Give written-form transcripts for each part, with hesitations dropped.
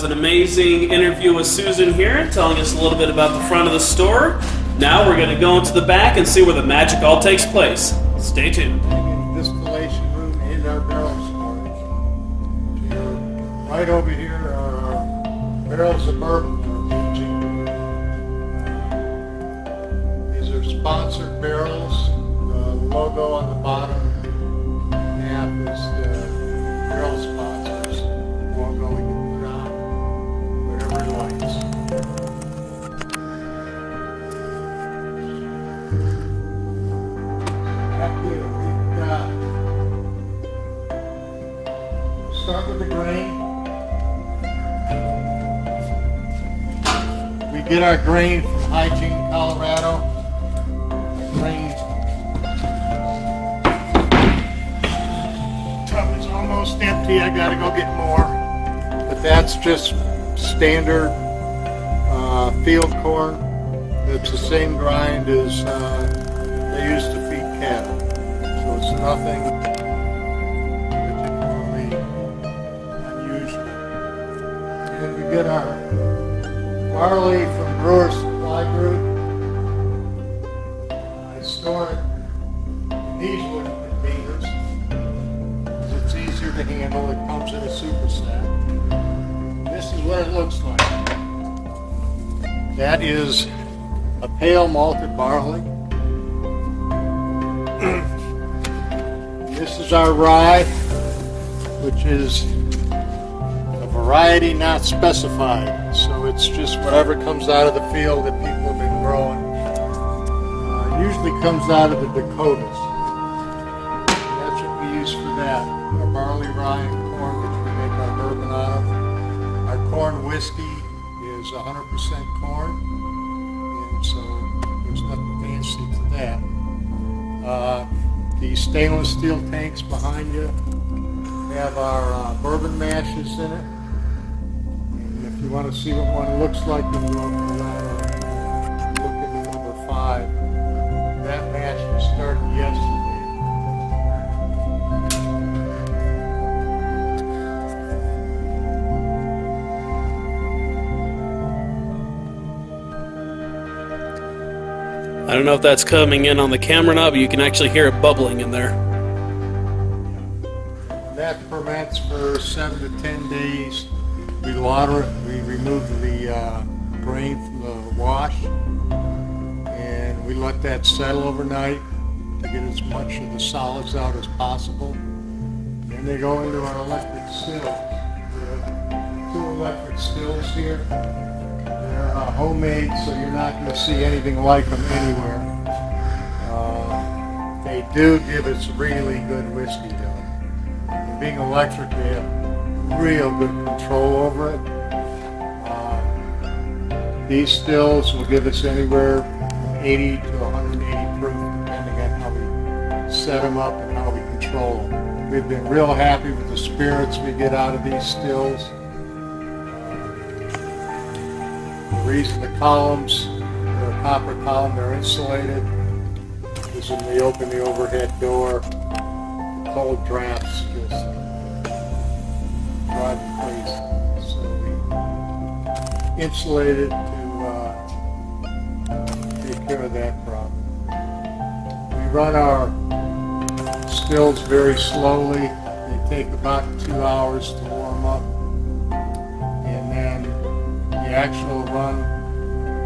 was an amazing interview with Susan here, telling us a little bit about the front of the store. Now we're going to go into the back and see where the magic all takes place. Stay tuned. Canyon Distillation room and our barrel storage. Right over here are our barrels of bourbon we're using. These are sponsored barrels. The logo on the bottom half is the barrel sponsors. Logo we can put on whatever it likes. Back here we've start with the grain. We get our grain from Hygiene, Colorado. The grain tub is almost empty. I gotta go get more. But that's just standard field corn. It's the same grind as they used to feed cattle. So it's nothing particularly unusual. And we get our barley from Brewer's Supply Group. I store it in these wooden containers because it's easier to handle. It comes in a super sack. This is what it looks like. That is a pale malted barley. This is our rye, which is a variety not specified. So it's just whatever comes out of the field that people have been growing. Usually comes out of the Dakotas. And that's what we use for that. Our barley, rye, and corn, which we make our bourbon out of. Our corn whiskey is 100% corn. And so there's nothing fancy to that. The stainless steel tanks behind you have our bourbon mashes in it. And if you want to see what one looks like, then you look for that or look at number 5. That mash was started yesterday. I don't know if that's coming in on the camera or not, but you can actually hear it bubbling in there. That ferments for 7 to 10 days. We water it, we remove the grain from the wash, and we let that settle overnight to get as much of the solids out as possible. Then they go into our electric still. We have 2 electric stills here. They're homemade, so you're not going to see anything like them anywhere. They do give us really good whiskey, though. And being electric, they have real good control over it. These stills will give us anywhere from 80 to 180 proof, depending on how we set them up and how we control them. We've been real happy with the spirits we get out of these stills. The reason the columns, they're a copper column, they're insulated, is when we open the overhead door, the cold drafts just drive them crazy. So we insulate it to take care of that problem. We run our stills very slowly. They take about 2 hours to warm up. And then the actual run,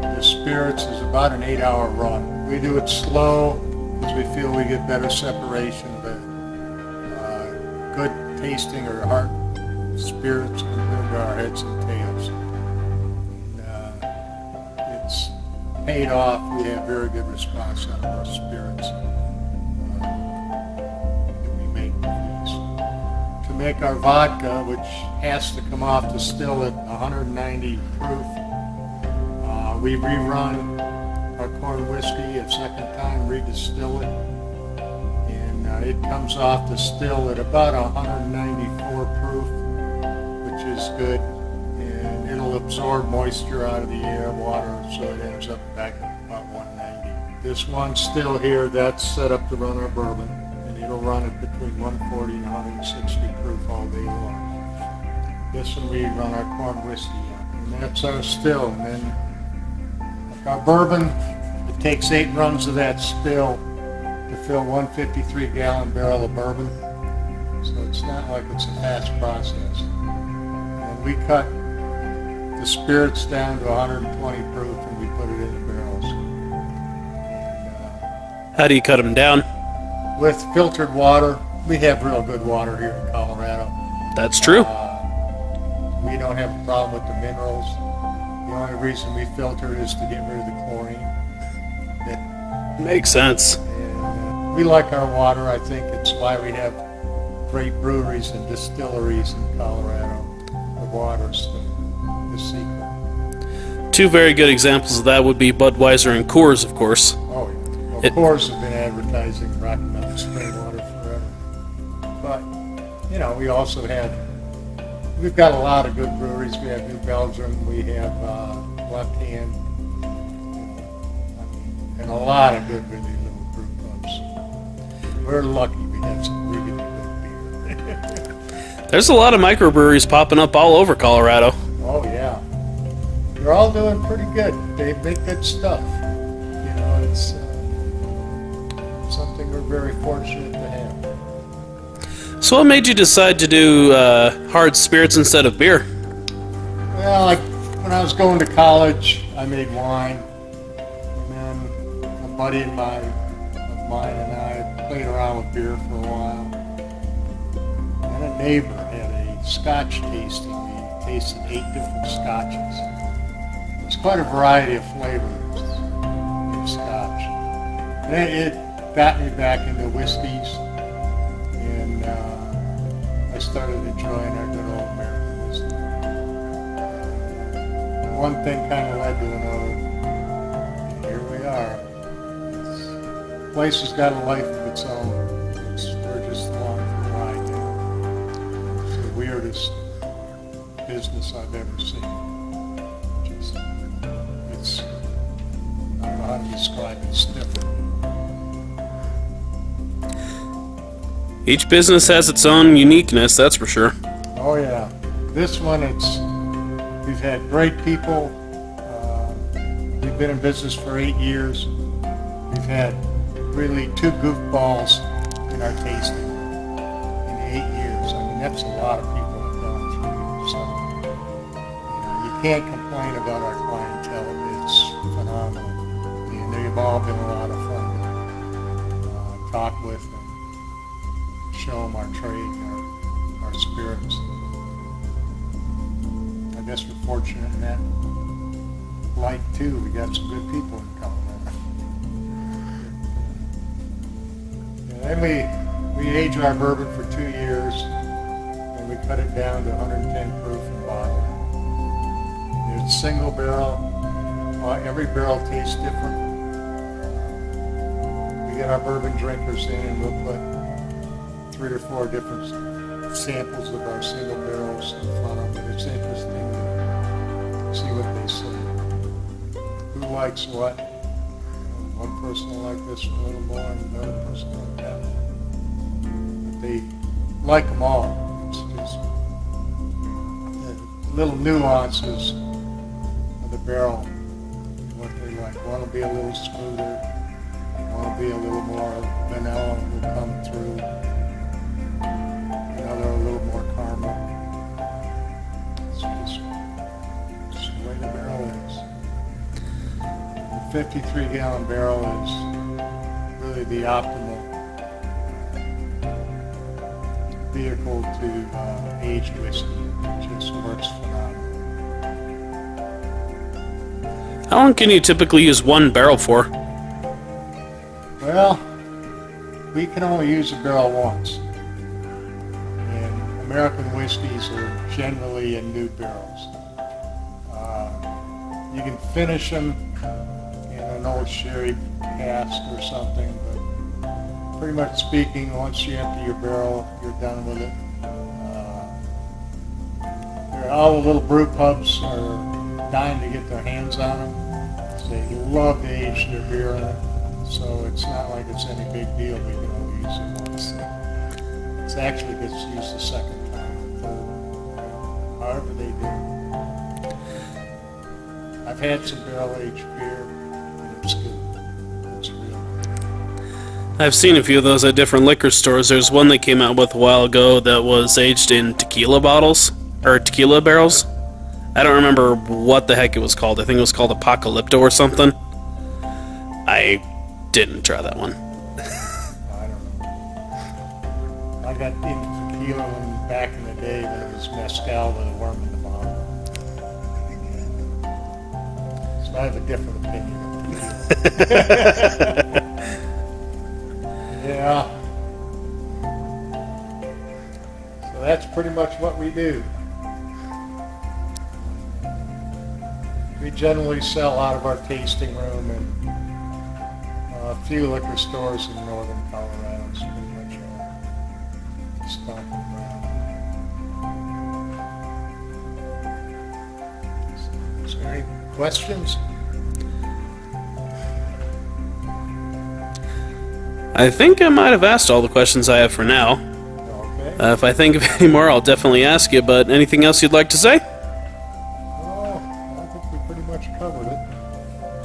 the spirits, is about an 8-hour run. We do it slow because we feel we get better separation, but good tasting or hard spirits compared to our heads and tails. And, it's paid off. We have very good response out of our spirits that we make with these. To make our vodka, which has to come off the still at 190 proof, we rerun our corn whiskey a second time, redistill it, and it comes off the still at about 194 proof, which is good, and it'll absorb moisture out of the air, water, so it ends up back at about 190. This one still here, that's set up to run our bourbon, and it'll run it between 140 and 160 proof all day long. This one we run our corn whiskey on, and that's our still. And then like our bourbon, it takes 8 runs of that still to fill one 53-gallon barrel of bourbon. So it's not like it's a fast process. And we cut the spirits down to 120 proof, and we put it in the barrels. And, How do you cut them down? with filtered water, we have real good water here in Colorado. That's true. We don't have a problem with the minerals. The only reason we filter it is to get rid of the chlorine. Makes sense. And we like our water. I think it's why we have great breweries and distilleries in Colorado. The water's the secret. 2 very good examples of that would be Budweiser and Coors, of course. Oh, yeah. Well, Coors have been advertising Rocky Mountain spring water forever. But, you know, we also have, we've got a lot of good breweries. We have New Belgium, we have Left Hand, and a lot of good, really little brew pubs. We're lucky we have some really good beer. There's a lot of microbreweries popping up all over Colorado. Oh, yeah. They're all doing pretty good. They make good stuff. You know, it's something we're very fortunate to have. So what made you decide to do hard spirits instead of beer? Well, like when I was going to college, I made wine. And then a buddy of mine and I played around with beer for a while. And a neighbor had a scotch tasting. We tasted 8 different scotches. There's quite a variety of flavors in scotch. And it got me back into whiskeys, and I started enjoying our good old American whiskey. One thing kind of led to another, and here we are. This place has got a life of its own. We're just along for the ride now. It's the weirdest business I've ever seen. I don't know how to describe it. It's different. Each business has its own uniqueness, that's for sure. Oh yeah, this one we've had great people. We've been in business for 8 years. We've had really 2 goofballs in our tasting in 8 years. I mean, that's a lot of people have gone through. So you can't complain about our clientele. It's phenomenal. They've all been a lot of fun to talk with and show them our trade and our spirits. I guess we're fortunate in that light too. We got some good people in Colorado. And then we age our bourbon for 2 years, and we cut it down to 110 proof and bottle. It's single barrel. Every barrel tastes different. We get our bourbon drinkers in, and we'll put 3 or 4 different samples of our single barrels in front of them. It's interesting to see what they say. Who likes what? One person will like this one a little more, and another person will like that one. But they like them all. It's just the little nuances of the barrel, what they like. One will be a little smoother. One will be a little more vanilla will come through. Another a little more caramel. It's just the way the barrel is. The 53-gallon barrel is really the optimal vehicle to age whiskey. It just works phenomenally. How long can you typically use one barrel for? Well, we can only use a barrel once. And American whiskeys are generally in new barrels. You can finish them in an old sherry cask or something, but pretty much speaking, once you empty your barrel, you're done with it. All the little brew pubs are dying to get their hands on them. They love to age their beer in it. So it's not like it's any big deal. We can only use it once. It actually gets used the second time. however they do. I've had some barrel-aged beer, and it's good. It's real. I've seen a few of those at different liquor stores. There's one they came out with a while ago that was aged in tequila bottles, or tequila barrels. I don't remember what the heck it was called. I think it was called Apocalypto or something. I didn't try that one. I don't know. I got into tequila when, back in the day when it was mezcal with a worm in the bottle. So I have a different opinion of tequila. Yeah. So that's pretty much what we do. We generally sell out of our tasting room and a few liquor stores in northern Colorado. It's pretty much our stomping ground. Is there any questions? I think I might have asked all the questions I have for now. Okay. If I think of any more, I'll definitely ask you, but anything else you'd like to say? Oh, I think we pretty much covered it.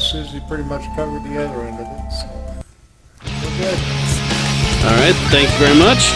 Susie pretty much covered the other end of it, so we're good. All right, thank you very much.